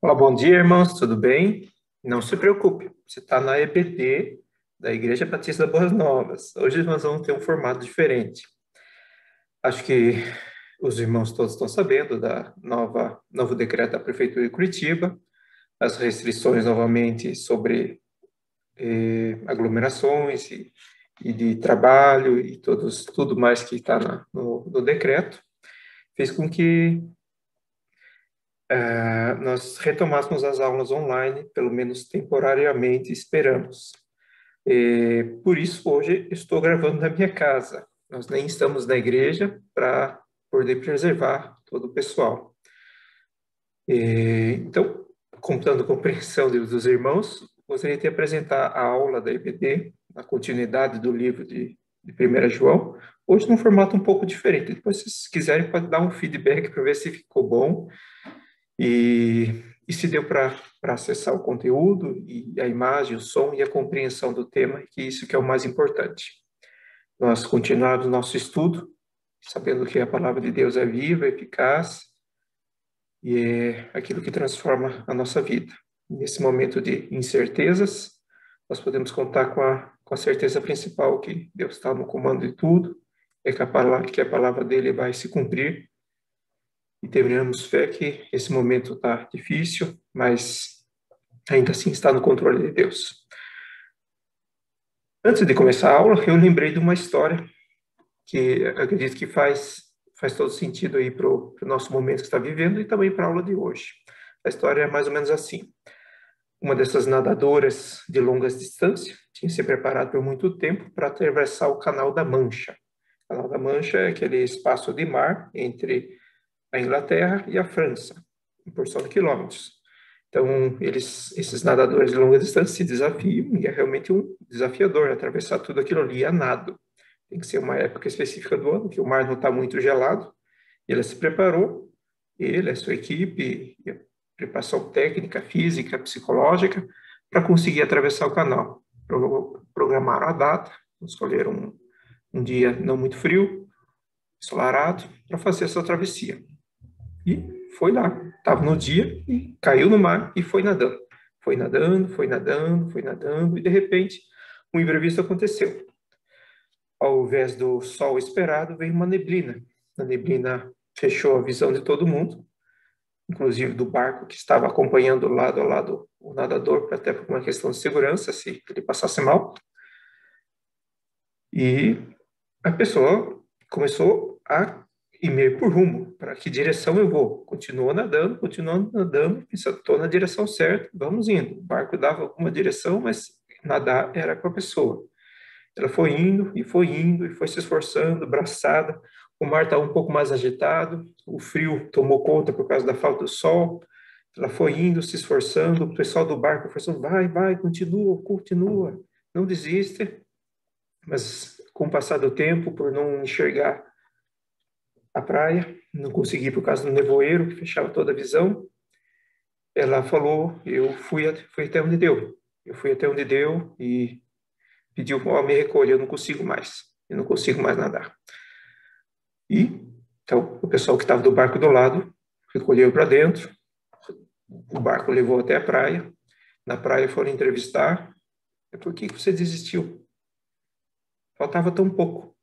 Olá, bom dia, irmãos, tudo bem? Não se preocupe, você está na EBD da Igreja Batista Boas Novas. Hoje nós vamos ter um formato diferente. Acho que os irmãos todos estão sabendo da novo decreto da Prefeitura de Curitiba, as restrições novamente sobre aglomerações e de trabalho e tudo mais que está no decreto, fez com que nós retomássemos as aulas online, pelo menos temporariamente, esperamos. Por isso, hoje, estou gravando na minha casa. Nós nem estamos na igreja para poder preservar todo o pessoal. Então, contando com a compreensão dos irmãos, gostaria de apresentar a aula da EBD, a continuidade do livro de 1 João, hoje num formato um pouco diferente. Depois, se vocês quiserem, pode dar um feedback para ver se ficou bom. E se deu para acessar o conteúdo, e a imagem, o som e a compreensão do tema, que isso que é o mais importante. Nós continuamos nosso estudo, sabendo que a palavra de Deus é viva, eficaz, e é aquilo que transforma a nossa vida. Nesse momento de incertezas, nós podemos contar com a certeza principal que Deus está no comando de tudo, que a palavra dele vai se cumprir, e terminamos fé que esse momento está difícil, mas ainda assim está no controle de Deus. Antes de começar a aula, eu lembrei de uma história que acredito que faz todo sentido aí para o nosso momento que está vivendo e também para a aula de hoje. A história é mais ou menos assim. Uma dessas nadadoras de longas distâncias tinha se preparado por muito tempo para atravessar o Canal da Mancha. O Canal da Mancha é aquele espaço de mar entre a Inglaterra e a França, em porção de quilômetros. Então, esses nadadores de longa distância se desafiam, e é realmente um desafiador atravessar tudo aquilo ali a nado. Tem que ser uma época específica do ano, que o mar não está muito gelado. E ela se preparou, ele, a sua equipe, e a preparação técnica, física, psicológica, para conseguir atravessar o canal. Programaram a data, escolheram um dia não muito frio, ensolarado, para fazer essa travessia. E foi lá, estava no dia, e caiu no mar e foi nadando. Foi nadando, foi nadando, foi nadando, e de repente, um imprevisto aconteceu. Ao invés do sol esperado, veio uma neblina. A neblina fechou a visão de todo mundo, inclusive do barco que estava acompanhando lado a lado o nadador, até por uma questão de segurança, se ele passasse mal. E a pessoa começou a ir meio por rumo, para que direção eu vou. Continuando nadando, pensando, estou na direção certa, vamos indo. O barco dava alguma direção, mas nadar era com a pessoa. Ela foi indo, e foi se esforçando, braçada. O mar estava um pouco mais agitado, o frio tomou conta por causa da falta do sol. Ela foi indo, se esforçando, o pessoal do barco falou: vai, continua, não desiste. Mas com o passar do tempo, por não enxergar a praia, não consegui por causa do nevoeiro que fechava toda a visão, ela falou: fui até onde deu. Eu fui até onde deu e pediu: me recolha, eu não consigo mais nadar. E então o pessoal que estava do barco do lado recolheu para dentro, o barco levou até a praia. Na praia foram entrevistar: por que você desistiu? Faltava tão pouco.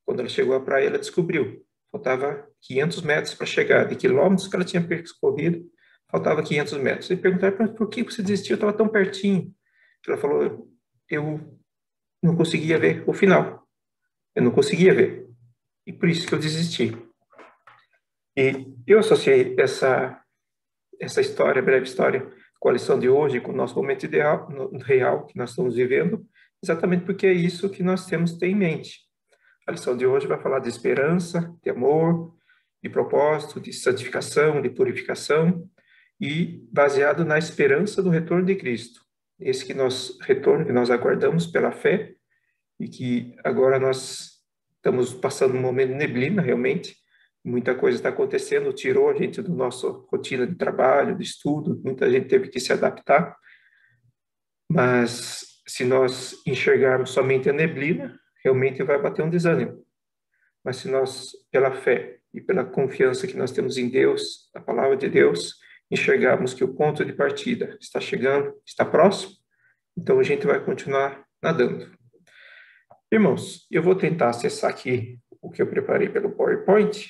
Quando ela chegou à praia, ela descobriu: faltava 500 metros para chegar, de quilômetros que ela tinha percorrido, faltava 500 metros. E perguntaram: por que você desistiu? Eu estava tão pertinho. Ela falou: eu não conseguia ver o final. Eu não conseguia ver. E por isso que eu desisti. E eu associei essa história, breve história, com a lição de hoje, com o nosso momento real que nós estamos vivendo, exatamente porque é isso que nós temos que ter em mente. A lição de hoje vai falar de esperança, de amor, de propósito, de santificação, de purificação, e baseado na esperança do retorno de Cristo. Esse retorno que nós aguardamos pela fé, e que agora nós estamos passando um momento de neblina, realmente. Muita coisa está acontecendo, tirou a gente da nossa rotina de trabalho, de estudo, muita gente teve que se adaptar. Mas se nós enxergarmos somente a neblina, realmente vai bater um desânimo. Mas se nós, pela fé e pela confiança que nós temos em Deus, a palavra de Deus, enxergarmos que o ponto de partida está chegando, está próximo, então a gente vai continuar nadando. Irmãos, eu vou tentar acessar aqui o que eu preparei pelo PowerPoint.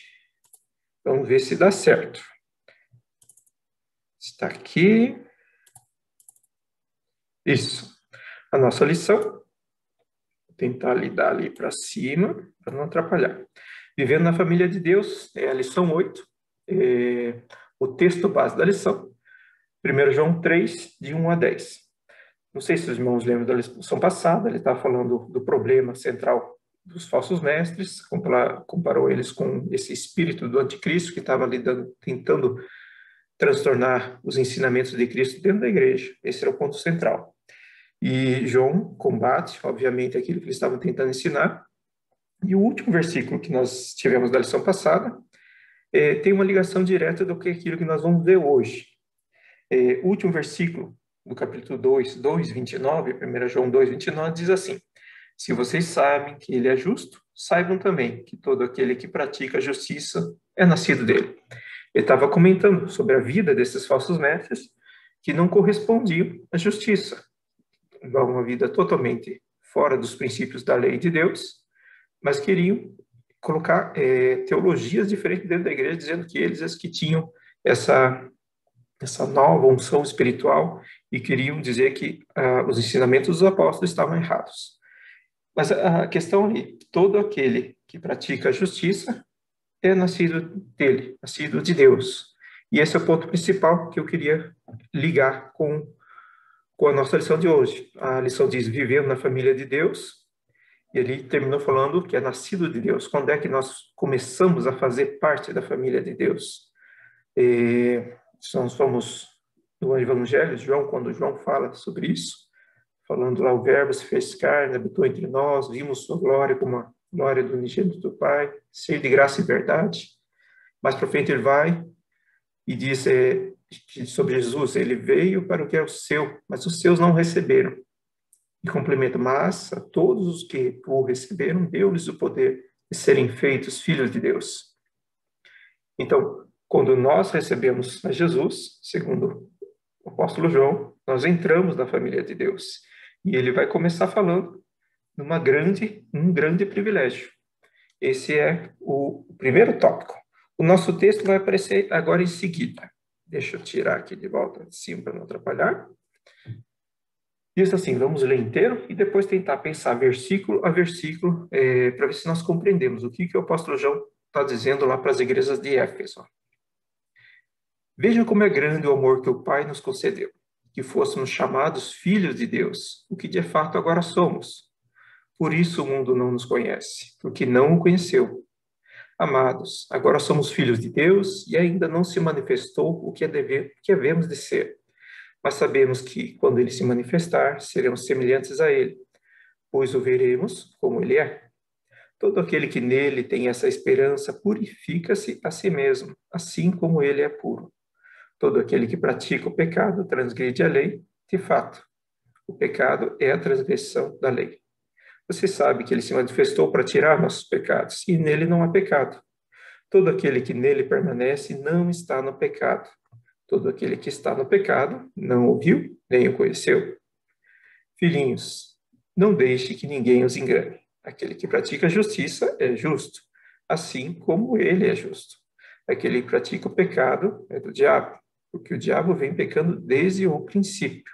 Vamos ver se dá certo. Está aqui. Isso. A nossa lição. Vou tentar lidar ali para cima, para não atrapalhar. Vivendo na família de Deus, é a lição 8. O texto base da lição. 1 João 3, de 1 a 10. Não sei se os irmãos lembram da lição passada, ele estava falando do problema central dos falsos mestres, comparou eles com esse espírito do anticristo que estava tentando transtornar os ensinamentos de Cristo dentro da igreja. Esse era o ponto central. E João combate, obviamente, aquilo que eles estavam tentando ensinar. E o último versículo que nós tivemos da lição passada tem uma ligação direta do que aquilo que nós vamos ver hoje. O último versículo do capítulo 2, 29, 1 João 2, 29, diz assim: se vocês sabem que ele é justo, saibam também que todo aquele que pratica a justiça é nascido dele. Ele estava comentando sobre a vida desses falsos mestres que não correspondiam à justiça. Uma vida totalmente fora dos princípios da lei de Deus, mas queriam colocar teologias diferentes dentro da igreja, dizendo que eles que tinham essa nova unção espiritual e queriam dizer que os ensinamentos dos apóstolos estavam errados. Mas a questão é, todo aquele que pratica a justiça é nascido dele, nascido de Deus. E esse é o ponto principal que eu queria ligar com a nossa lição de hoje. A lição diz, vivendo na família de Deus, e ele terminou falando que é nascido de Deus. Quando é que nós começamos a fazer parte da família de Deus? Nós somos no Evangelho de João, quando João fala sobre isso, falando lá, o verbo se fez carne, habitou entre nós, vimos sua glória como a glória do unigênito do Pai, cheio de graça e verdade. Mais para frente ele vai e diz sobre Jesus, ele veio para o que é o seu, mas os seus não receberam. E complementa, mas a todos os que o receberam, deu-lhes o poder de serem feitos filhos de Deus. Então, quando nós recebemos a Jesus, segundo o apóstolo João, nós entramos na família de Deus. E ele vai começar falando um grande privilégio. Esse é o primeiro tópico. O nosso texto vai aparecer agora em seguida. Deixa eu tirar aqui de volta de cima para não atrapalhar. Diz assim, vamos ler inteiro e depois tentar pensar versículo a versículo para ver se nós compreendemos o que o apóstolo João está dizendo lá para as igrejas de Éfeso. Vejam como é grande o amor que o Pai nos concedeu, que fôssemos chamados filhos de Deus, o que de fato agora somos. Por isso o mundo não nos conhece, porque não o conheceu. Amados, agora somos filhos de Deus e ainda não se manifestou o que havemos de ser. Mas sabemos que, quando ele se manifestar, seremos semelhantes a ele, pois o veremos como ele é. Todo aquele que nele tem essa esperança purifica-se a si mesmo, assim como ele é puro. Todo aquele que pratica o pecado transgride a lei, de fato. O pecado é a transgressão da lei. Você sabe que ele se manifestou para tirar nossos pecados, e nele não há pecado. Todo aquele que nele permanece não está no pecado. Todo aquele que está no pecado não o viu, nem o conheceu. Filhinhos, não deixe que ninguém os engane. Aquele que pratica a justiça é justo, assim como ele é justo. Aquele que pratica o pecado é do diabo, porque o diabo vem pecando desde o princípio.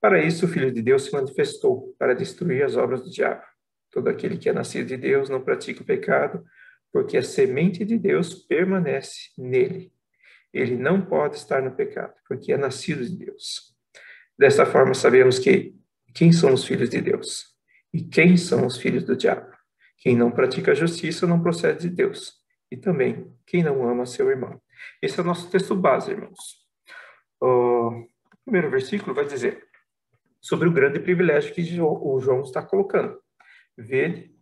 Para isso, o Filho de Deus se manifestou, para destruir as obras do diabo. Todo aquele que é nascido de Deus não pratica o pecado, porque a semente de Deus permanece nele. Ele não pode estar no pecado, porque é nascido de Deus. Dessa forma, sabemos quem são os filhos de Deus e quem são os filhos do diabo. Quem não pratica a justiça não procede de Deus, e também quem não ama seu irmão. Esse é o nosso texto base, irmãos. O primeiro versículo vai dizer sobre o grande privilégio que o João está colocando. Vede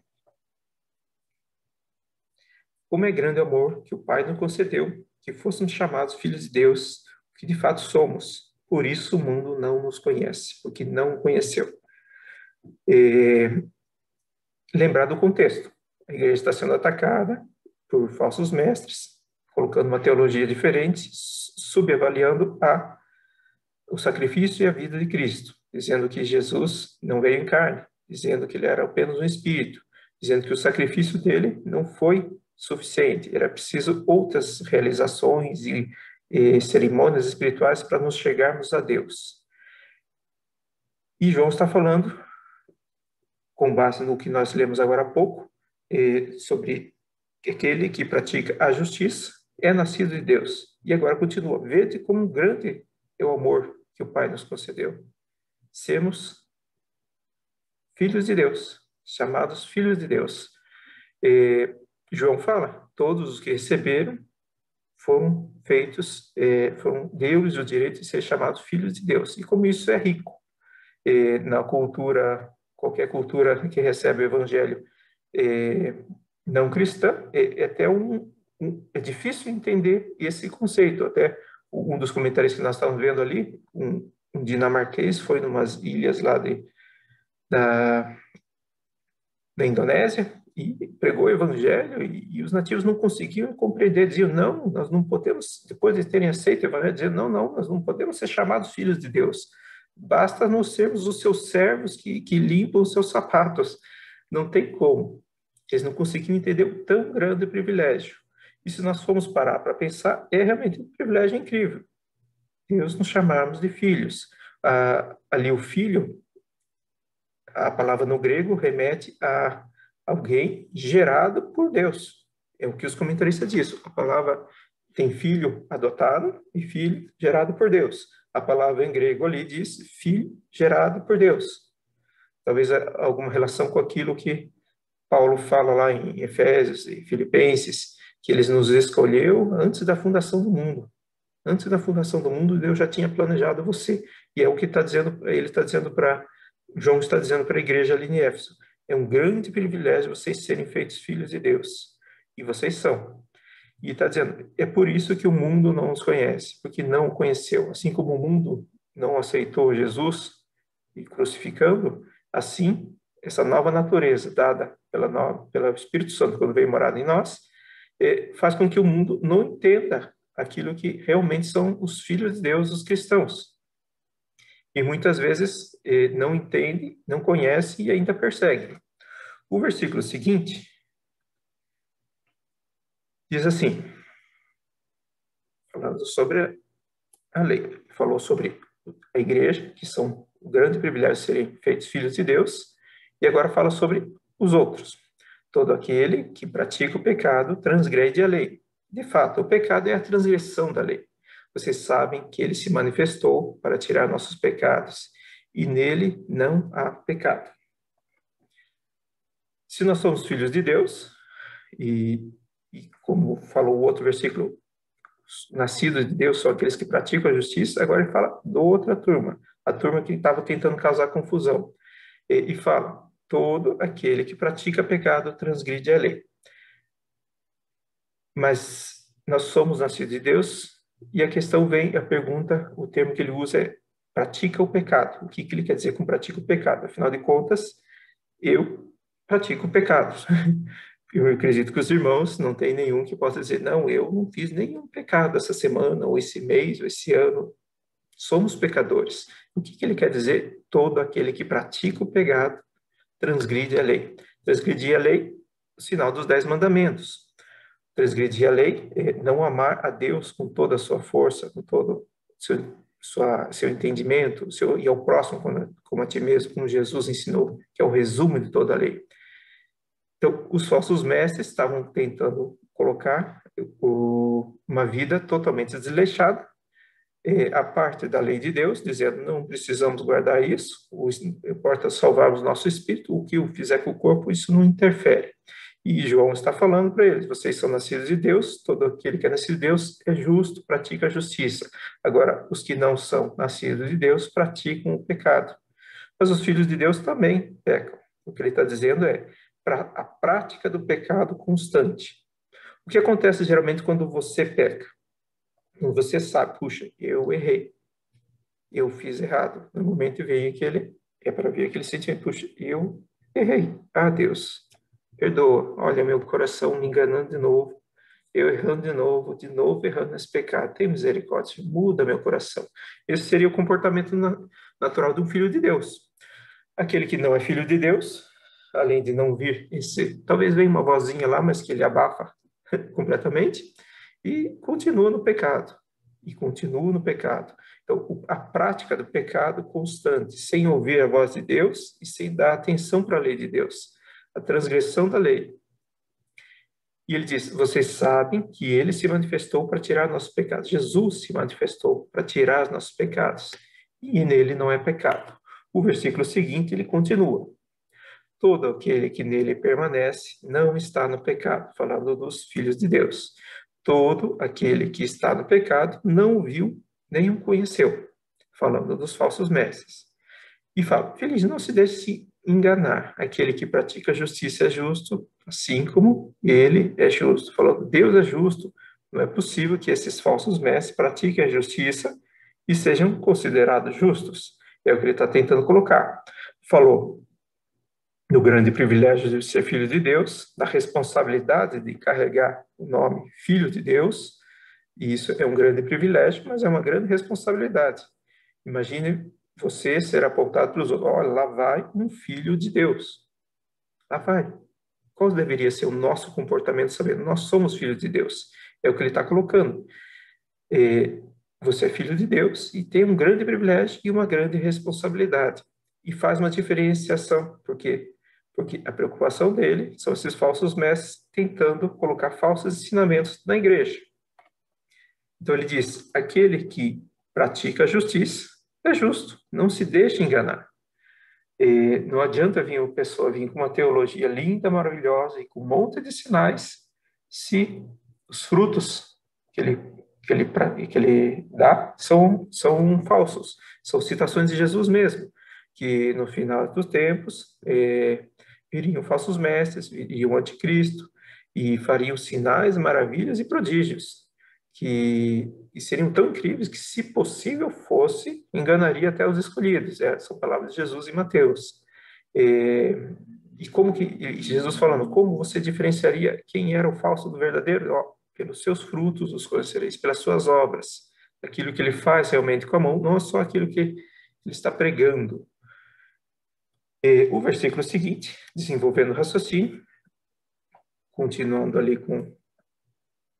como é grande o amor que o Pai nos concedeu, que fôssemos chamados filhos de Deus, que de fato somos. Por isso o mundo não nos conhece, porque não o conheceu. Lembrar do contexto. A igreja está sendo atacada por falsos mestres, colocando uma teologia diferente, subavaliando o sacrifício e a vida de Cristo, dizendo que Jesus não veio em carne, dizendo que ele era apenas um espírito, dizendo que o sacrifício dele não foi suficiente, era preciso outras realizações e cerimônias espirituais para nos chegarmos a Deus. E João está falando, com base no que nós lemos agora há pouco, sobre aquele que pratica a justiça é nascido de Deus. E agora continua, vede como grande é o amor que o Pai nos concedeu. Sermos filhos de Deus, chamados filhos de Deus. João fala, todos os que receberam foram feitos, deu-lhes o direito de ser chamados filhos de Deus. E como isso é rico. Na cultura, qualquer cultura que recebe o evangelho não cristã, é difícil entender esse conceito. Até um dos comentários que nós estávamos vendo ali, um dinamarquês foi em umas ilhas lá da Indonésia e pregou o evangelho e os nativos não conseguiam compreender, diziam, não, nós não podemos, depois de terem aceito o evangelho, diziam, não, nós não podemos ser chamados filhos de Deus, basta nós sermos os seus servos que limpam os seus sapatos, não tem como. Eles não conseguiam entender o tão grande privilégio. E se nós formos parar para pensar, é realmente um privilégio incrível. Deus nos chamarmos de filhos. Ali o filho, a palavra no grego remete a alguém gerado por Deus. É o que os comentaristas dizem. A palavra tem filho adotado e filho gerado por Deus. A palavra em grego ali diz filho gerado por Deus. Talvez alguma relação com aquilo que Paulo fala lá em Efésios e Filipenses, que ele nos escolheu antes da fundação do mundo. Antes da fundação do mundo, Deus já tinha planejado você. E é o que João está dizendo para a igreja ali em Éfeso. É um grande privilégio vocês serem feitos filhos de Deus. E vocês são. E está dizendo, é por isso que o mundo não os conhece, porque não o conheceu. Assim como o mundo não aceitou Jesus e crucificando, assim, essa nova natureza dada pelo Espírito Santo, quando veio morar em nós, faz com que o mundo não entenda aquilo que realmente são os filhos de Deus, os cristãos. E muitas vezes não entende, não conhece e ainda persegue. O versículo seguinte diz assim, falando sobre a lei, falou sobre a igreja, que são o grande privilégio de serem feitos filhos de Deus, e agora fala sobre os outros. Todo aquele que pratica o pecado transgrede a lei. De fato, o pecado é a transgressão da lei. Vocês sabem que ele se manifestou para tirar nossos pecados, e nele não há pecado. Se nós somos filhos de Deus, e como falou o outro versículo, nascidos de Deus são aqueles que praticam a justiça, agora ele fala de outra turma, a turma que estava tentando causar confusão. E fala, todo aquele que pratica pecado transgride a lei. Mas nós somos nascidos de Deus, e a questão vem, a pergunta, o termo que ele usa é pratica o pecado. O que ele quer dizer com pratica o pecado? Afinal de contas, eu pratico pecados. Eu acredito que os irmãos não tem nenhum que possa dizer, não, eu não fiz nenhum pecado essa semana, ou esse mês, ou esse ano. Somos pecadores. O que ele quer dizer? Todo aquele que pratica o pecado transgride a lei. Transgredir a lei, o sinal dos 10 mandamentos. Transgredir a lei é não amar a Deus com toda a sua força, com todo seu entendimento, e ao próximo como a ti mesmo, como Jesus ensinou, que é o resumo de toda a lei. Então, os falsos mestres estavam tentando colocar uma vida totalmente desleixada, a parte da lei de Deus, dizendo, não precisamos guardar isso, importa salvarmos nosso espírito, o que o fizer com o corpo, isso não interfere. E João está falando para eles, vocês são nascidos de Deus, todo aquele que é nascido de Deus é justo, pratica a justiça. Agora, os que não são nascidos de Deus praticam o pecado. Mas os filhos de Deus também pecam. O que ele está dizendo é a prática do pecado constante. O que acontece geralmente quando você peca? Quando você sabe, puxa, eu errei, eu fiz errado. No momento vem para ver aquele sentimento, puxa, eu errei. Ah, Deus, perdoa, olha meu coração me enganando de novo. eu errando de novo errando nesse pecado. Tem misericórdia, muda meu coração. Esse seria o comportamento natural de um filho de Deus. Aquele que não é filho de Deus, além de não vir talvez venha uma vozinha lá, mas que ele abafa completamente, e continua no pecado. E continua no pecado. Então, a prática do pecado constante, sem ouvir a voz de Deus e sem dar atenção para a lei de Deus, a transgressão da lei. E ele diz: vocês sabem que ele se manifestou para tirar nossos pecados. Jesus se manifestou para tirar os nossos pecados. E nele não é pecado. O versículo seguinte, ele continua: todo aquele que nele permanece não está no pecado, falando dos filhos de Deus. Todo aquele que está no pecado não o viu nem o conheceu, falando dos falsos mestres. E fala: feliz, não se deixe se enganar. Aquele que pratica justiça é justo, assim como ele é justo. Falando, Deus é justo. Não é possível que esses falsos mestres pratiquem a justiça e sejam considerados justos. É o que ele está tentando colocar. Falou do grande privilégio de ser filho de Deus, da responsabilidade de carregar o nome Filho de Deus, e isso é um grande privilégio, mas é uma grande responsabilidade. Imagine você ser apontado pelos outros: olha, lá vai um filho de Deus. Lá vai. Qual deveria ser o nosso comportamento, sabendo nós somos filhos de Deus? É o que ele está colocando. Você é filho de Deus e tem um grande privilégio e uma grande responsabilidade. E faz uma diferenciação, porque a preocupação dele são esses falsos mestres tentando colocar falsos ensinamentos na igreja. Então ele diz: aquele que pratica a justiça é justo, não se deixe enganar. Não adianta vir uma pessoa vir com uma teologia linda, maravilhosa e com um monte de sinais, se os frutos que ele dá são falsos. São citações de Jesus mesmo, que no final dos tempos viriam falsos mestres, viriam o anticristo e fariam sinais, maravilhas e prodígios e seriam tão incríveis que, se possível fosse, enganaria até os escolhidos. São palavras de Jesus em Mateus. E Jesus falando, como você diferenciaria quem era o falso do verdadeiro? Pelos seus frutos os conhecereis, pelas suas obras, aquilo que ele faz realmente com a mão, não é só aquilo que ele está pregando. O versículo seguinte, desenvolvendo o raciocínio, continuando ali com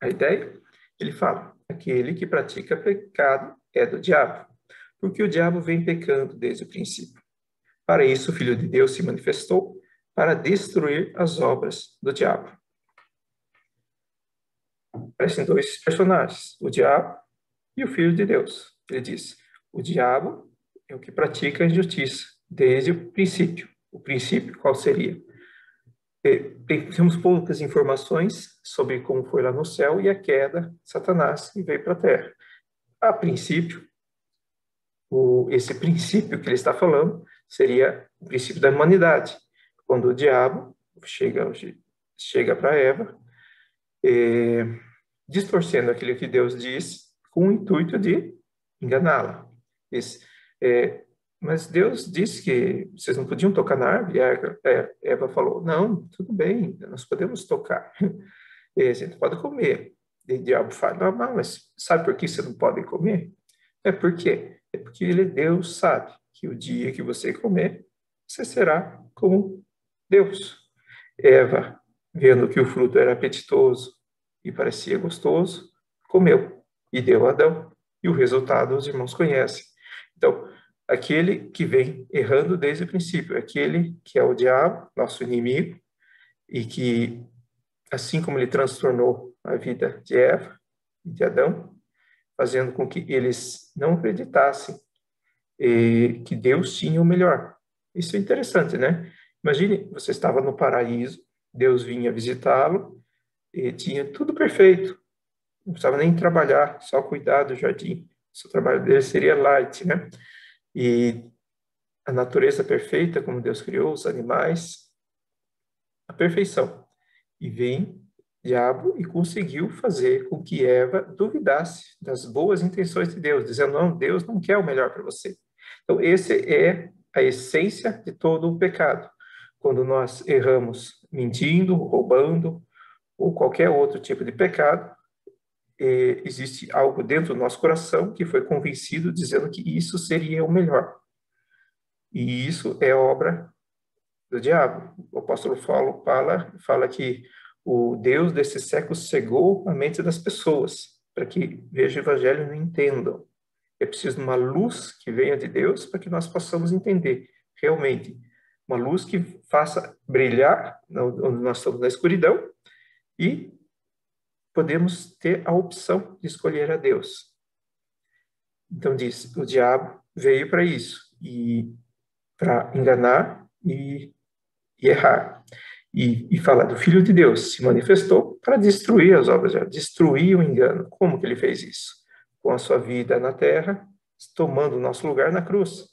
a ideia, ele fala: aquele que pratica pecado é do diabo, porque o diabo vem pecando desde o princípio. Para isso, o Filho de Deus se manifestou para destruir as obras do diabo. Parecem dois personagens, o diabo e o Filho de Deus. Ele diz: o diabo é o que pratica a injustiça desde o princípio. O princípio qual seria? Temos poucas informações sobre como foi lá no céu e a queda de Satanás que veio para a terra. A princípio, esse princípio que ele está falando seria o princípio da humanidade, quando o diabo chega para Eva, distorcendo aquilo que Deus diz com o intuito de enganá-la. Mas Deus disse que vocês não podiam tocar na árvore. E Eva falou: não, tudo bem, nós podemos tocar. A gente pode comer. E o diabo fala: não, mas sabe por que você não pode comer? Por quê? É porque Deus sabe que o dia que você comer, você será como Deus. Eva, vendo que o fruto era apetitoso e parecia gostoso, comeu e deu a Adão. E o resultado os irmãos conhecem. Então, aquele que vem errando desde o princípio, aquele que é o diabo, nosso inimigo, e que, assim como ele transtornou a vida de Eva e de Adão, fazendo com que eles não acreditassem que Deus tinha o melhor. Isso é interessante, né? Imagine, você estava no paraíso, Deus vinha visitá-lo e tinha tudo perfeito. Não precisava nem trabalhar, só cuidar do jardim. O trabalho dele seria light, né? E a natureza perfeita, como Deus criou, os animais, a perfeição. E vem diabo e conseguiu fazer com que Eva duvidasse das boas intenções de Deus, dizendo: não, Deus não quer o melhor para você. Então, esse é a essência de todo o pecado. Quando nós erramos mentindo, roubando, ou qualquer outro tipo de pecado, existe algo dentro do nosso coração que foi convencido dizendo que isso seria o melhor. E isso é obra do diabo. O apóstolo Paulo fala que o Deus desse século cegou a mente das pessoas para que vejam o evangelho e não entendam. É preciso uma luz que venha de Deus para que nós possamos entender realmente. Uma luz que faça brilhar onde nós estamos na escuridão e podemos ter a opção de escolher a Deus. Então diz, o diabo veio para isso, e para enganar e errar. E falar do Filho de Deus se manifestou para destruir as obras, destruir o engano. Como que ele fez isso? Com a sua vida na terra, tomando o nosso lugar na cruz,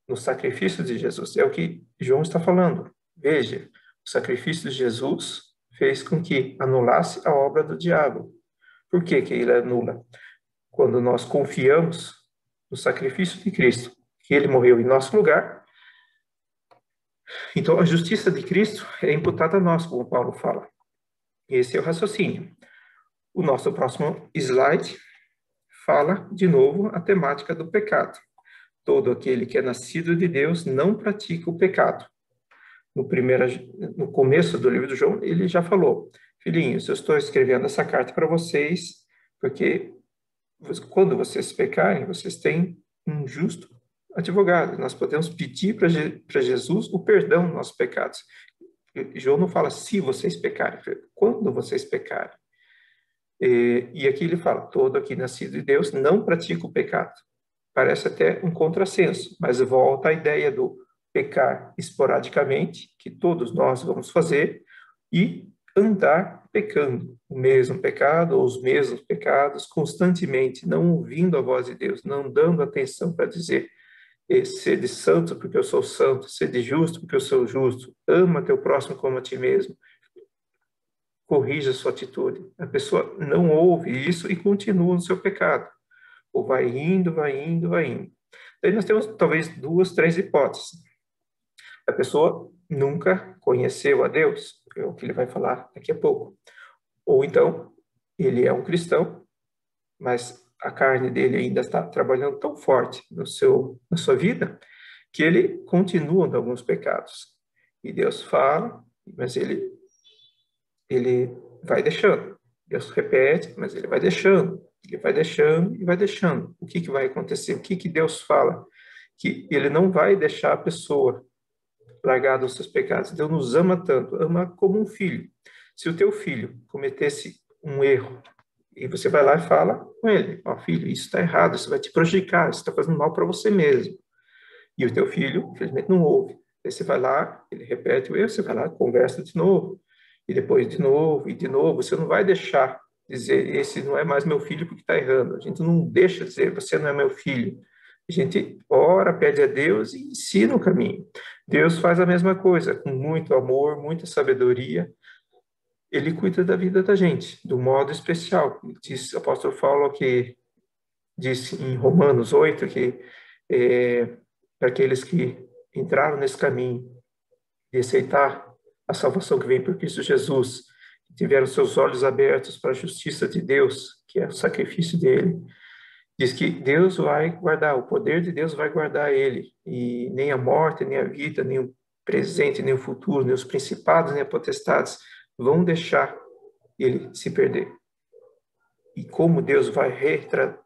no sacrifício de Jesus. É o que João está falando. Veja, o sacrifício de Jesus fez com que anulasse a obra do diabo. Por que que ele anula? Quando nós confiamos no sacrifício de Cristo, que ele morreu em nosso lugar, então a justiça de Cristo é imputada a nós, como Paulo fala. Esse é o raciocínio. O nosso próximo slide fala de novo a temática do pecado. Todo aquele que é nascido de Deus não pratica o pecado. No começo do livro de João, ele já falou: filhinhos, eu estou escrevendo essa carta para vocês, porque quando vocês pecarem, vocês têm um justo advogado. Nós podemos pedir para Jesus o perdão dos nossos pecados. João não fala se vocês pecarem, quando vocês pecarem. E aqui ele fala: todo aqui nascido de Deus não pratica o pecado. Parece até um contrassenso, mas volta à ideia do pecar esporadicamente, que todos nós vamos fazer, e andar pecando o mesmo pecado ou os mesmos pecados constantemente, não ouvindo a voz de Deus, não dando atenção para dizer: sede santo porque eu sou santo, sede justo porque eu sou justo, ama teu próximo como a ti mesmo, corrija a sua atitude. A pessoa não ouve isso e continua no seu pecado, ou vai indo, vai indo, vai indo. Daí nós temos talvez 2, 3 hipóteses. A pessoa nunca conheceu a Deus, é o que ele vai falar daqui a pouco. Ou então, ele é um cristão, mas a carne dele ainda está trabalhando tão forte na sua vida, que ele continua em alguns pecados. E Deus fala, mas ele vai deixando. Deus repete, mas ele vai deixando. Ele vai deixando e vai deixando. O que vai acontecer? O que Deus fala? Que ele não vai deixar a pessoa largar dos seus pecados. Deus nos ama tanto, ama como um filho. Se o teu filho cometesse um erro, e você vai lá e fala com ele: ó, filho, isso está errado, isso vai te prejudicar, isso está fazendo mal para você mesmo. E o teu filho, infelizmente, não ouve. Aí você vai lá, ele repete o erro, você vai lá, conversa de novo, e depois de novo, e de novo. Você não vai deixar dizer: esse não é mais meu filho porque está errando. A gente não deixa dizer: você não é meu filho. A gente ora, pede a Deus e ensina o caminho. Deus faz a mesma coisa, com muito amor, muita sabedoria. Ele cuida da vida da gente, do modo especial. Diz o apóstolo Paulo que diz em Romanos 8 que para aqueles que entraram nesse caminho de aceitar a salvação que vem por Cristo Jesus, que tiveram seus olhos abertos para a justiça de Deus, que é o sacrifício dele, diz que Deus vai guardar, o poder de Deus vai guardar ele, e nem a morte, nem a vida, nem o presente, nem o futuro, nem os principados, nem as potestades vão deixar ele se perder. E como Deus vai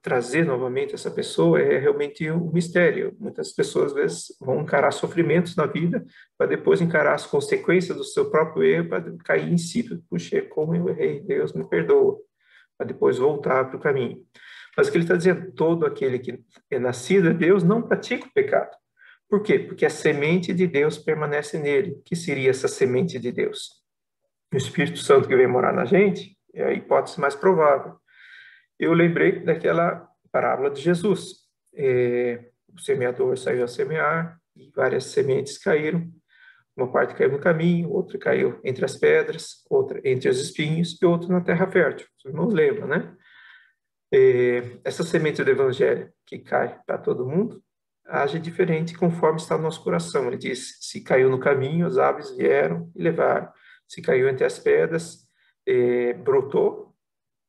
trazer novamente essa pessoa é realmente um mistério. Muitas pessoas, às vezes, vão encarar sofrimentos na vida para depois encarar as consequências do seu próprio erro, para cair em si. Puxa, como eu errei, Deus me perdoa. Para depois voltar para o caminho. Mas o que ele está dizendo: todo aquele que é nascido de Deus não pratica o pecado. Por quê? Porque a semente de Deus permanece nele. O que seria essa semente de Deus? O Espírito Santo que vem morar na gente é a hipótese mais provável. Eu lembrei daquela parábola de Jesus. O semeador saiu a semear e várias sementes caíram. Uma parte caiu no caminho, outra caiu entre as pedras, outra entre os espinhos e outra na terra fértil. Vocês não lembram, né? Essa semente do evangelho que cai para todo mundo age diferente conforme está no nosso coração. Ele diz: se caiu no caminho, as aves vieram e levaram. Se caiu entre as pedras, brotou,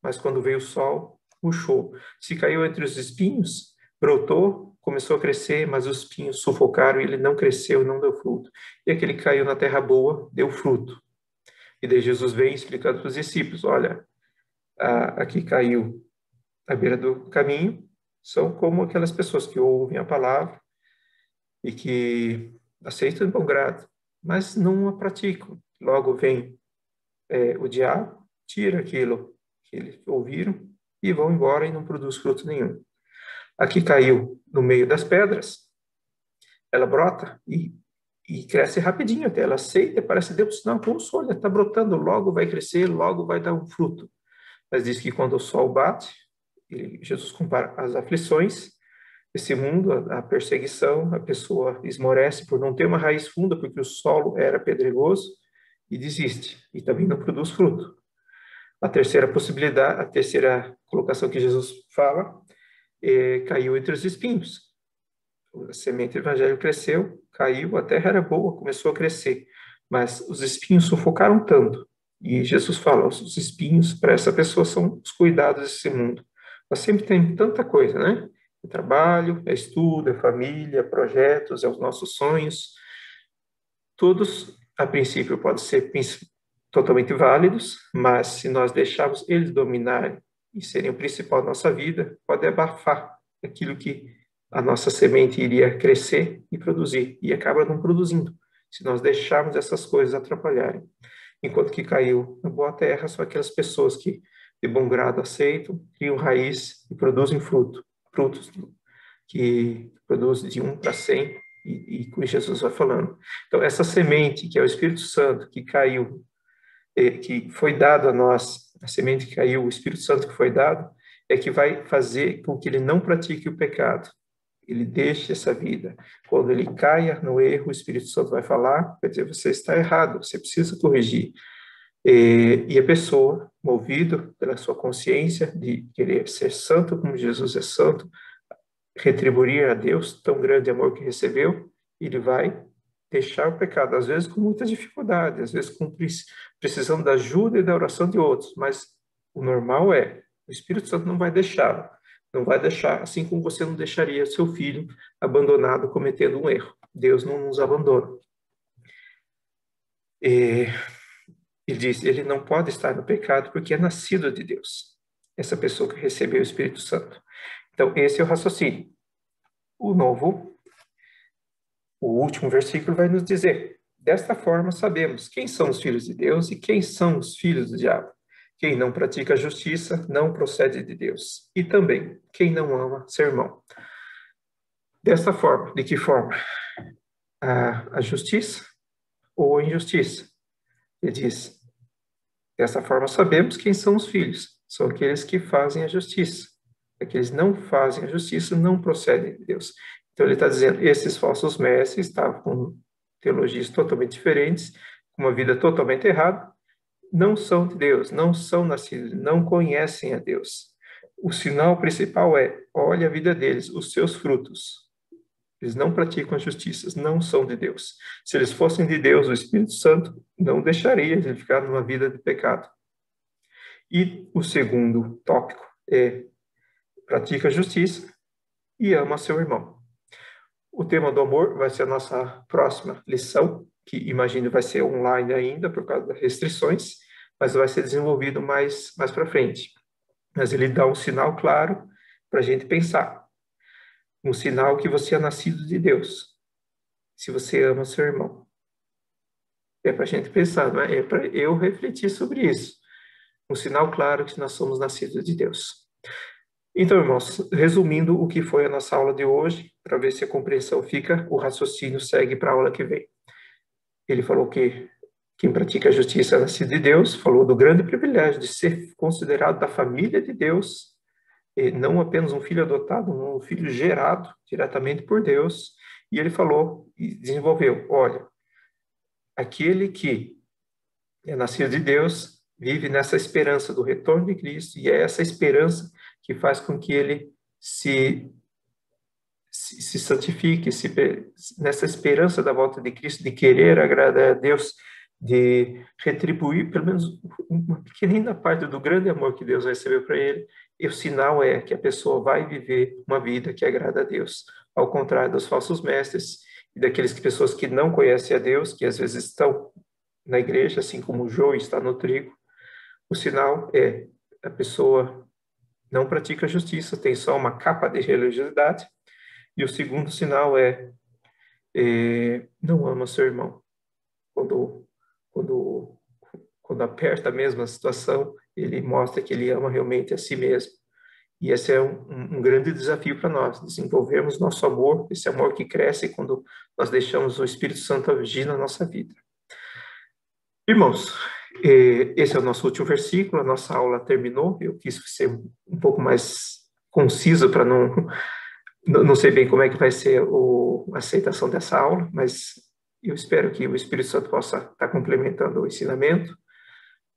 mas quando veio o sol, murchou. Se caiu entre os espinhos, brotou, começou a crescer, mas os espinhos sufocaram e ele não cresceu, não deu fruto. E aquele que caiu na terra boa, deu fruto. E daí Jesus vem explicando para os discípulos, olha, aqui caiu à beira do caminho, são como aquelas pessoas que ouvem a palavra e que aceitam de bom grado, mas não a praticam. Logo vem o diabo, tira aquilo que eles ouviram e vão embora e não produz fruto nenhum. Aqui caiu no meio das pedras, ela brota e cresce rapidinho até, ela aceita, parece Deus, não, poxa, olha, está brotando, logo vai crescer, logo vai dar um fruto. Mas diz que quando o sol bate, Jesus compara as aflições desse mundo, a perseguição, a pessoa esmorece por não ter uma raiz funda, porque o solo era pedregoso, e desiste, e também não produz fruto. A terceira possibilidade, a terceira colocação que Jesus fala, caiu entre os espinhos. A semente do evangelho cresceu, caiu, a terra era boa, começou a crescer, mas os espinhos sufocaram tanto. E Jesus fala, os espinhos para essa pessoa são os cuidados desse mundo. Nós sempre temos tanta coisa, né? É trabalho, é estudo, é família, é projetos, é os nossos sonhos. Todos, a princípio, podem ser totalmente válidos, mas se nós deixarmos eles dominarem e serem o principal da nossa vida, pode abafar aquilo que a nossa semente iria crescer e produzir, e acaba não produzindo, se nós deixarmos essas coisas atrapalharem. Enquanto que caiu na boa terra, são aquelas pessoas que, de bom grado, aceitam, criam raiz e produzem frutos que produzem de 1 para 100, e com Jesus vai falando. Então, essa semente, que é o Espírito Santo, que caiu, que foi dado a nós, a semente que caiu, o Espírito Santo que foi dado, é que vai fazer com que ele não pratique o pecado. Ele deixe essa vida. Quando ele caia no erro, o Espírito Santo vai falar, vai dizer, você está errado, você precisa corrigir. E a pessoa, movido pela sua consciência de querer ser santo como Jesus é santo, retribuir a Deus tão grande amor que recebeu, ele vai deixar o pecado, às vezes com muita dificuldade, às vezes precisando da ajuda e da oração de outros, mas o normal é, o Espírito Santo não vai deixá-lo, não vai deixar, assim como você não deixaria seu filho abandonado cometendo um erro. Deus não nos abandona. Ele diz, ele não pode estar no pecado porque é nascido de Deus, essa pessoa que recebeu o Espírito Santo. Então, esse é o raciocínio. O último versículo vai nos dizer, desta forma sabemos quem são os filhos de Deus e quem são os filhos do diabo. Quem não pratica a justiça não procede de Deus. E também, quem não ama seu irmão. Desta forma, de que forma? A justiça ou a injustiça? Ele diz, dessa forma sabemos quem são os filhos. São aqueles que fazem a justiça. Aqueles que não fazem a justiça não procedem de Deus. Então ele está dizendo, esses falsos mestres estavam com teologias totalmente diferentes, com uma vida totalmente errada, não são de Deus, não são nascidos, não conhecem a Deus. O sinal principal é, olha a vida deles, os seus frutos. Eles não praticam a justiça, não são de Deus. Se eles fossem de Deus, o Espírito Santo não deixaria de ficar numa vida de pecado. E o segundo tópico é, pratica a justiça e ama seu irmão. O tema do amor vai ser a nossa próxima lição, que imagino vai ser online ainda por causa das restrições, mas vai ser desenvolvido mais para frente. Mas ele dá um sinal claro para a gente pensar. Um sinal que você é nascido de Deus, se você ama seu irmão. É para a gente pensar, não é? É para eu refletir sobre isso. Um sinal claro que nós somos nascidos de Deus. Então, irmãos, resumindo o que foi a nossa aula de hoje, para ver se a compreensão fica, o raciocínio segue para a aula que vem. Ele falou que quem pratica a justiça é nascido de Deus, falou do grande privilégio de ser considerado da família de Deus, e não apenas um filho adotado, um filho gerado diretamente por Deus. E ele falou e desenvolveu, olha, aquele que é nascido de Deus vive nessa esperança do retorno de Cristo, e é essa esperança que faz com que ele se santifique, nessa esperança da volta de Cristo, de querer agradar a Deus, de retribuir pelo menos uma pequenina parte do grande amor que Deus recebeu para ele. E o sinal é que a pessoa vai viver uma vida que agrada a Deus, ao contrário dos falsos mestres e daqueles pessoas que não conhecem a Deus, que às vezes estão na igreja, assim como o joio está no trigo. O sinal é a pessoa não pratica justiça, tem só uma capa de religiosidade. E o segundo sinal não ama seu irmão. Quando, quando aperta mesmo a situação, ele mostra que ele ama realmente a si mesmo. E esse é um grande desafio para nós, desenvolvermos nosso amor, esse amor que cresce quando nós deixamos o Espírito Santo agir na nossa vida. Irmãos, esse é o nosso último versículo, a nossa aula terminou. Eu quis ser um pouco mais conciso para não sei bem como é que vai ser a aceitação dessa aula, mas eu espero que o Espírito Santo possa estar complementando o ensinamento.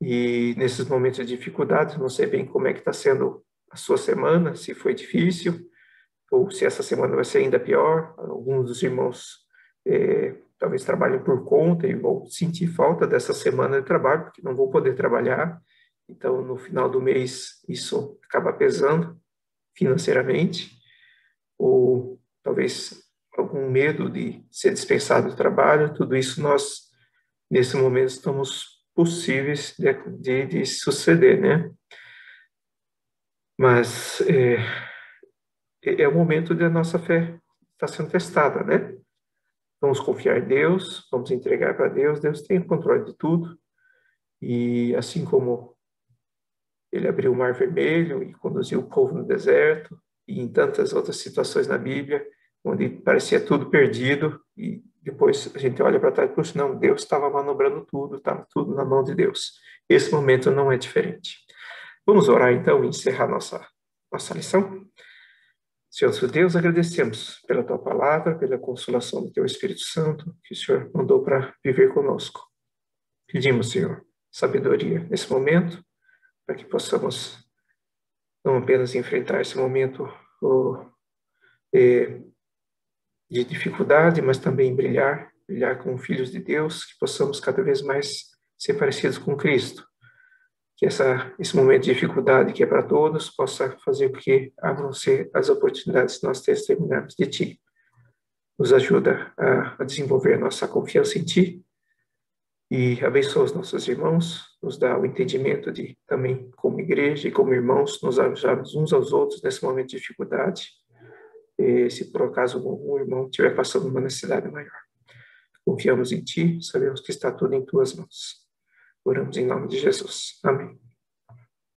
E nesses momentos de dificuldade, não sei bem como é que está sendo a sua semana, se foi difícil, ou se essa semana vai ser ainda pior. Alguns dos irmãos talvez trabalhem por conta e vão sentir falta dessa semana de trabalho, porque não vão poder trabalhar. Então, no final do mês, isso acaba pesando financeiramente, ou talvez algum medo de ser dispensado do trabalho. Tudo isso nós, nesse momento, estamos possíveis de suceder, né? Mas é o momento da nossa fé estar sendo testada, né? Vamos confiar em Deus, vamos entregar para Deus. Deus tem o controle de tudo. E assim como ele abriu o Mar Vermelho e conduziu o povo no deserto, e em tantas outras situações na Bíblia, onde parecia tudo perdido, e depois a gente olha para trás e pensa, não, Deus estava manobrando tudo, estava tudo na mão de Deus. Esse momento não é diferente. Vamos orar então e encerrar nossa lição? Senhor Deus, agradecemos pela Tua palavra, pela consolação do Teu Espírito Santo, que o Senhor mandou para viver conosco. Pedimos, Senhor, sabedoria nesse momento, para que possamos não apenas enfrentar esse momento de dificuldade, mas também brilhar como filhos de Deus, que possamos cada vez mais ser parecidos com Cristo. Que esse momento de dificuldade, que é para todos, possa fazer com que abram-se as oportunidades de nós testemunharmos de Ti. Nos ajuda a desenvolver nossa confiança em Ti e abençoa os nossos irmãos, nos dá o entendimento de também, como igreja e como irmãos, nos ajudarmos uns aos outros nesse momento de dificuldade, e se por acaso algum irmão estiver passando uma necessidade maior. Confiamos em Ti, sabemos que está tudo em Tuas mãos. Oramos em nome de Jesus. Amém.